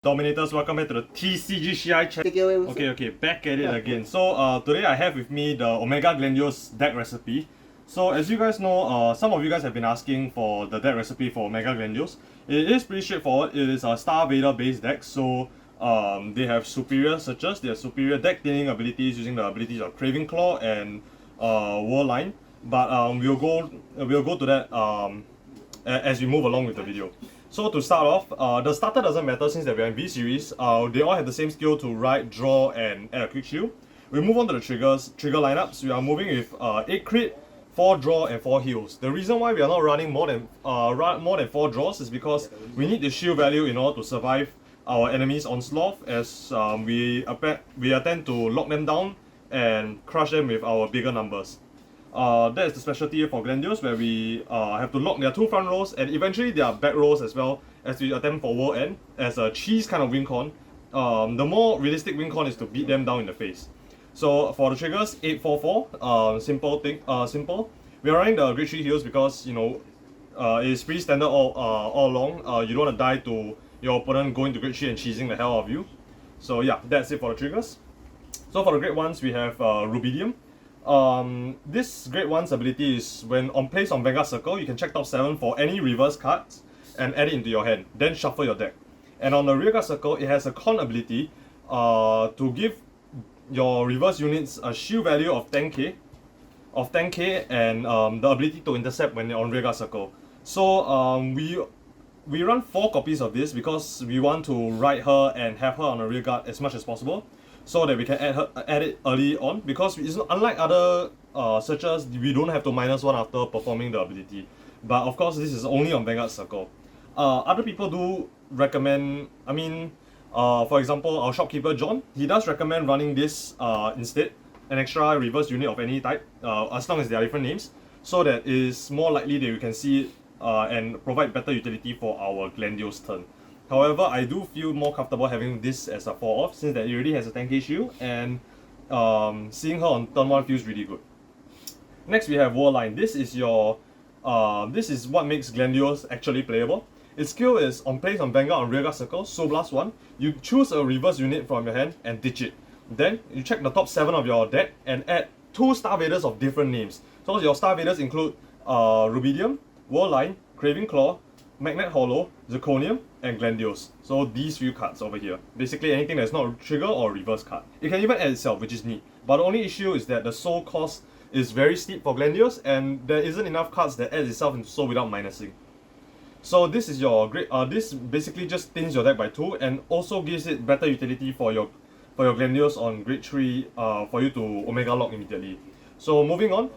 Dominators, welcome back to the TCGCI channel. Okay, back at it again. So today I have with me the Omega Glendios deck recipe. So as you guys know, some of you guys have been asking for the deck recipe for Omega Glendios. It is pretty straightforward. It is a Star Vader based deck. So they have superior searches, they have superior deck thinning abilities using the abilities of Craving Claw and Warline. But we'll go to that as we move along with the video. So to start off, the starter doesn't matter since that we're in V series. They all have the same skill to write, draw, and add a quick shield. We move on to the trigger lineups. We are moving with 8 crit, 4 draw, and 4 heals. The reason why we are not running more than 4 draws is because we need the shield value in order to survive our enemies' onslaught, as we attempt to lock them down and crush them with our bigger numbers. That is the specialty for Glendios, where we have to lock their 2 front rows and eventually their back rows as well, as we attempt for World End as a cheese kind of win con. The more realistic win con is to beat them down in the face. So for the triggers, 844, simple. We are running the Grade 3 heals because, you know, it's pretty standard all along. You don't want to die to your opponent going to Grade 3 and cheesing the hell out of you. So yeah, that's it for the triggers. So for the Grade 1s, we have Rubidium. This Grade 1's ability is when placed on Vanguard Circle, you can check top 7 for any reverse cards and add it into your hand, then shuffle your deck. And on the Rearguard Circle, it has a con ability to give your reverse units a shield value of 10k, and the ability to intercept when they're on Rearguard Circle. So we run 4 copies of this because we want to ride her and have her on a rearguard as much as possible, so that we can add it early on, because it's unlike other searchers, we don't have to -1 after performing the ability. But of course, this is only on Vanguard Circle. Other people do recommend, for example, our shopkeeper John, he does recommend running this instead, an extra reverse unit of any type, as long as they are different names, so that it is more likely that we can see it and provide better utility for our Glendios turn. However, I do feel more comfortable having this as a 4-off, since that it already has a 10k shield, and seeing her on turn 1 feels really good. Next, we have Warline. This is what makes Glendios actually playable. Its skill is placed on Vanguard on Rearguard Circle, Soul Blast 1. You choose a reverse unit from your hand and ditch it. Then you check the top 7 of your deck and add 2 Star Vaders of different names. So your Star Vaders include Rubidium, Warline, Craving Claw, Magnet Hollow, Zirconium, and Glendios. So these few cards over here. Basically anything that's not a trigger or a reverse card. It can even add itself, which is neat. But the only issue is that the soul cost is very steep for Glendios, and there isn't enough cards that add itself into soul without minusing. So this is your great. This basically just thins your deck by 2 and also gives it better utility for your Glendios on Grade 3 for you to Omega lock immediately. So moving on,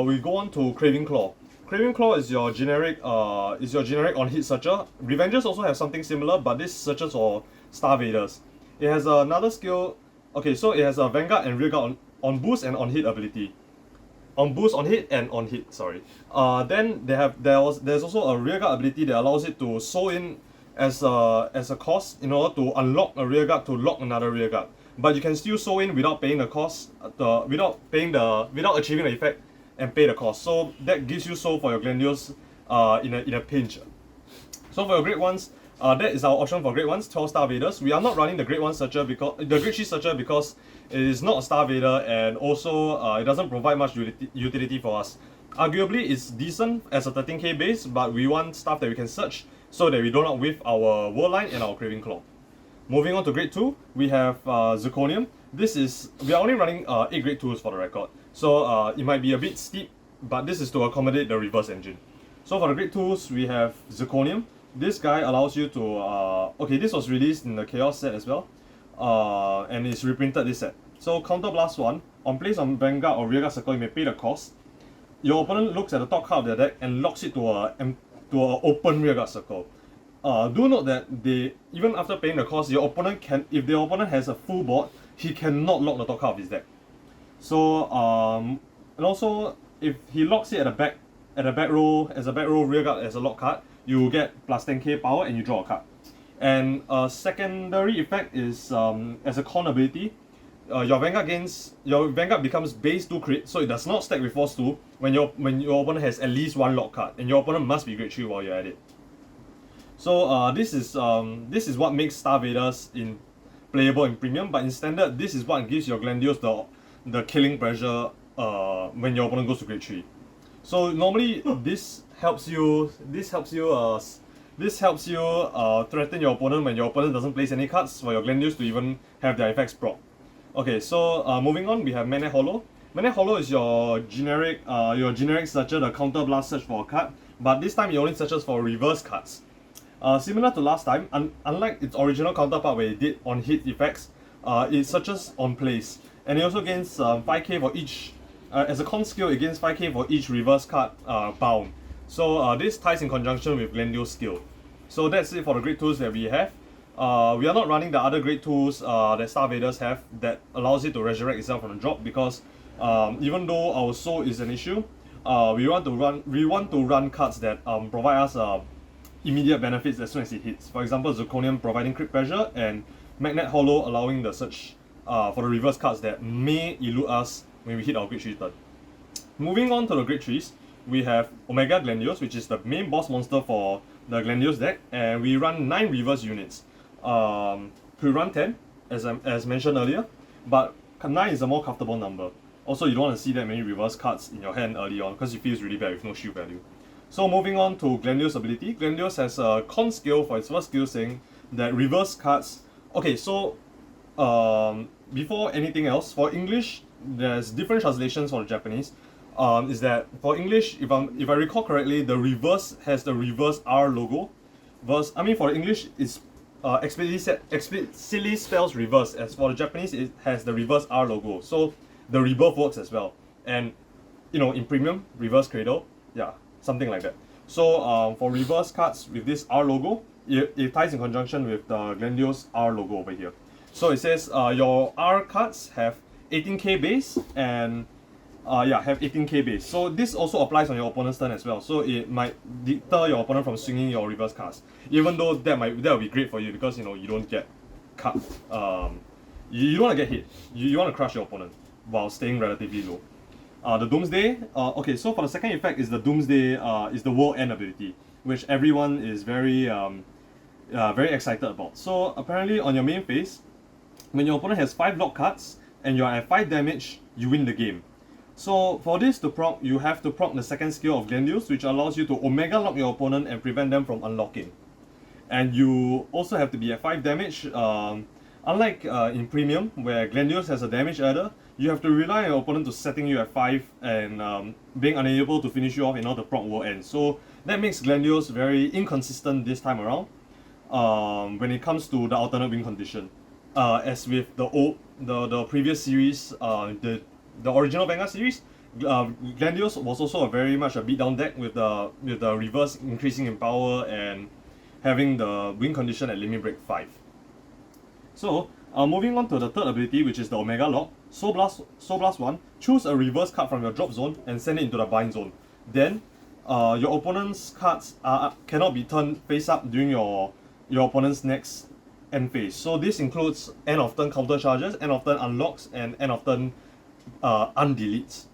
we go on to Craving Claw. Craving Claw is your generic on-hit searcher. Revengers also have something similar, but this searches for Star Vaders. It has another skill. Okay, so it has a Vanguard and Rearguard on boost and on hit ability. On boost, on hit, and on hit. Sorry. Then there's also a Rearguard ability that allows it to soul in as a cost in order to unlock a Rearguard to lock another Rearguard. But you can still soul in without paying the cost, without achieving the effect, and pay the cost. So that gives you soul for your Glendios in a pinch. So for your Grade 1s, that is our option for Grade 1s, 12 Star Vaders. We are not running the Grade 1 searcher because the Grade 3 searcher, because it is not a Star Vader, and also it doesn't provide much utility for us. Arguably, it's decent as a 13k base, but we want stuff that we can search so that we do not whiff our Warline and our Craving Claw. Moving on to Grade 2, we have Zirconium. We are only running 8 Grade 2s for the record. So it might be a bit steep, but this is to accommodate the reverse engine. So for the Grade 2s, we have Zirconium. This guy allows you to, okay, this was released in the Chaos set as well, and it's reprinted this set. So Counter Blast 1, on place on Vanguard or Rearguard Circle, you may pay the cost. Your opponent looks at the top card of their deck and locks it to an open Rearguard Circle. Do note that even after paying the cost, your opponent can, if the opponent has a full board, he cannot lock the top card of his deck. So and also if he locks it at the back row as a back row Rearguard as a lock card, you get plus 10k power and you draw a card. And a secondary effect is as a con ability, your Vanguard becomes base 2 crit, so it does not stack with force 2 when your opponent has at least 1 lock card, and your opponent must be Grade 3 while you're at it. So this is what makes Star Vaders in playable in premium, but in standard, this is what gives your Glendios the killing pressure when your opponent goes to grade 3. So normally this helps you threaten your opponent when your opponent doesn't place any cards for your Glendios to even have their effects proc. Okay, so moving on, we have Magnet Hollow. Magnet Hollow is your generic searcher, the counter blast search for a card, but this time it only searches for reverse cards. Similar to last time, unlike its original counterpart where it did on hit effects, it searches on place, and it also gains 5k for each. As a con skill, it gains 5k for each reverse card bound. So this ties in conjunction with Glendios skill. So that's it for the grade tools that we have. We are not running the other grade tools that Star Vaders have that allows it to resurrect itself from the drop, because even though our soul is an issue, we want to run cards that provide us immediate benefits as soon as it hits. For example, Zirconium providing crit pressure, and Magnet Hollow allowing the search for the reverse cards that may elude us when we hit our grade 3 turn. Moving on to the grade 3s, we have Omega Glendios, which is the main boss monster for the Glendios deck, and we run 9 reverse units. We run 10, as mentioned earlier, but 9 is a more comfortable number. Also, you don't want to see that many reverse cards in your hand early on, because it feels really bad with no shield value. So moving on to Glendios ability, Glendios has a con skill for its first skill saying that reverse cards... Okay, so before anything else, for English, there's different translations for the Japanese. Is that for English, if I recall correctly, the reverse has the reverse R logo. For English, it's explicitly spells reverse. As for the Japanese, it has the reverse R logo. So the rebirth works as well. And in premium, reverse cradle, yeah, something like that. So for reverse cards with this R logo, it ties in conjunction with the Glendios R logo over here. So it says your R cards have 18k base and have 18k base. So this also applies on your opponent's turn as well. So it might deter your opponent from swinging your reverse cards, even though that will be great for you, because you don't get cut. You don't want to get hit. You want to crush your opponent while staying relatively low. The Doomsday. Okay, so for the second effect is the Doomsday. Is the World End ability, which everyone is very excited about. So apparently on your main phase, when your opponent has 5 lock cards and you are at 5 damage, you win the game. So for this to proc, you have to proc the second skill of Glendios, which allows you to Omega lock your opponent and prevent them from unlocking. And you also have to be at 5 damage. Unlike in Premium, where Glendios has a damage adder, you have to rely on your opponent to setting you at 5 and being unable to finish you off in order to proc World End. So that makes Glendios very inconsistent this time around when it comes to the alternate win condition. As with the previous series, the original Vanguard series, Glendios was also very much a beatdown deck with the reverse increasing in power and having the win condition at limit break 5. So moving on to the third ability, which is the Omega Lock. Soul Blast 1, choose a reverse card from your drop zone and send it into the bind zone. Then your opponent's cards cannot be turned face up during your opponent's next end phase. So this includes end of turn counter charges, end of turn unlocks, and end of turn undeletes.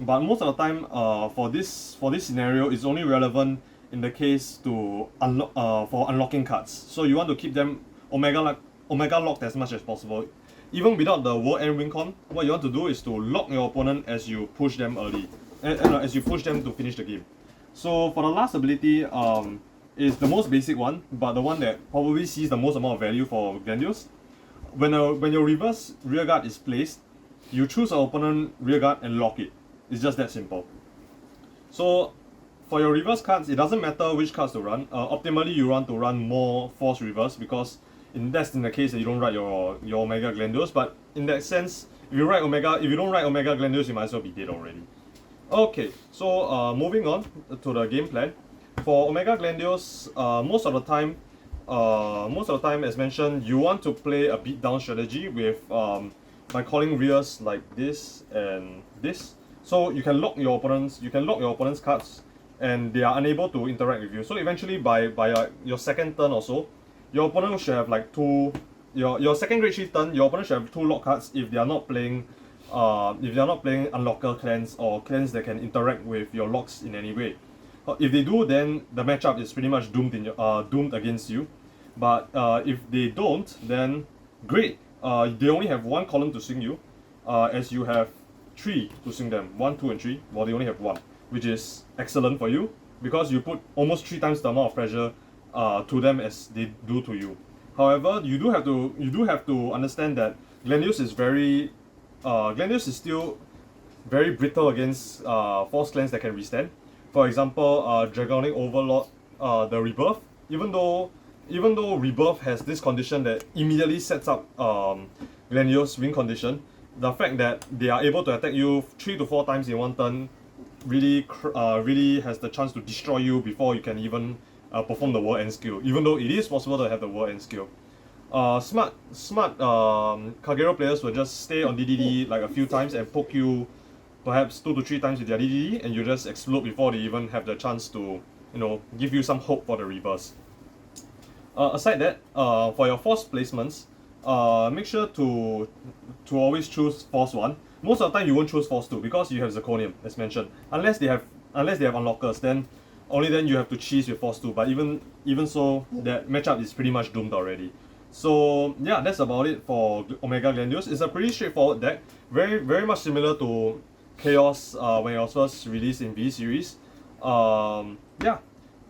But most of the time, for this scenario, it's only relevant in the case to for unlocking cards. So you want to keep them Omega locked as much as possible. Even without the World End win con, what you want to do is to lock your opponent as you push them early, as you push them to finish the game. So for the last ability, is the most basic one, but the one that probably sees the most amount of value for Glendios. When your reverse rearguard is placed, you choose an opponent rearguard and lock it. It's just that simple. So for your reverse cards, it doesn't matter which cards to run. Optimally, you want to run more force reverse, because that's in the case that you don't write your Omega Glendios. But in that sense, if you don't write Omega Glendios, you might as well be dead already. Okay, so moving on to the game plan. For Omega Glendios, most of the time, as mentioned, you want to play a beatdown strategy with by calling rears like this and this. So you can lock your opponent's cards, and they are unable to interact with you. So eventually, by your second turn or so, your opponent should have like your second grade 3 turn, your opponent should have 2 lock cards if they are not playing unlocker clans or clans that can interact with your locks in any way. If they do, then the matchup is pretty much doomed against you. But if they don't, then great. They only have one column to swing you, as you have 3 to swing them. 1, 2, and 3. While they only have 1, which is excellent for you because you put almost 3 times the amount of pressure to them as they do to you. However, you do have to understand that Glendios is still very brittle against force clans that can withstand. For example, Dragonic Overlord, the Rebirth. Even though Rebirth has this condition that immediately sets up Glendios' win condition, the fact that they are able to attack you 3 to 4 times in one turn really has the chance to destroy you before you can even perform the world end skill. Even though it is possible to have the world end skill. Smart Kagero players will just stay on DDD like a few times and poke you perhaps 2 to 3 times with their DDD, and you just explode before they even have the chance to, give you some hope for the reverse. Aside that, for your force placements, make sure to always choose force 1. Most of the time you won't choose force 2 because you have Zirconium, as mentioned. Unless they have unlockers, then only then you have to cheese with force 2. But even so, that matchup is pretty much doomed already. So yeah, that's about it for Omega Glendios. It's a pretty straightforward deck, very much similar to Chaos when it was first released in V series. Yeah,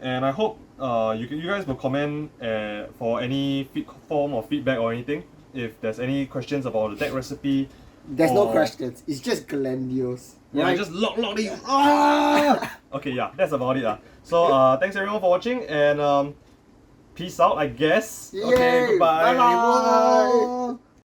and I hope you guys will comment for any form of feedback or anything. If there's any questions about the deck recipe. There's no questions. It's just Glendios. Yeah, right? just lock it. Ah! Okay, yeah, that's about it. So thanks everyone for watching, and peace out, I guess. Yay! Okay, goodbye. Bye-bye.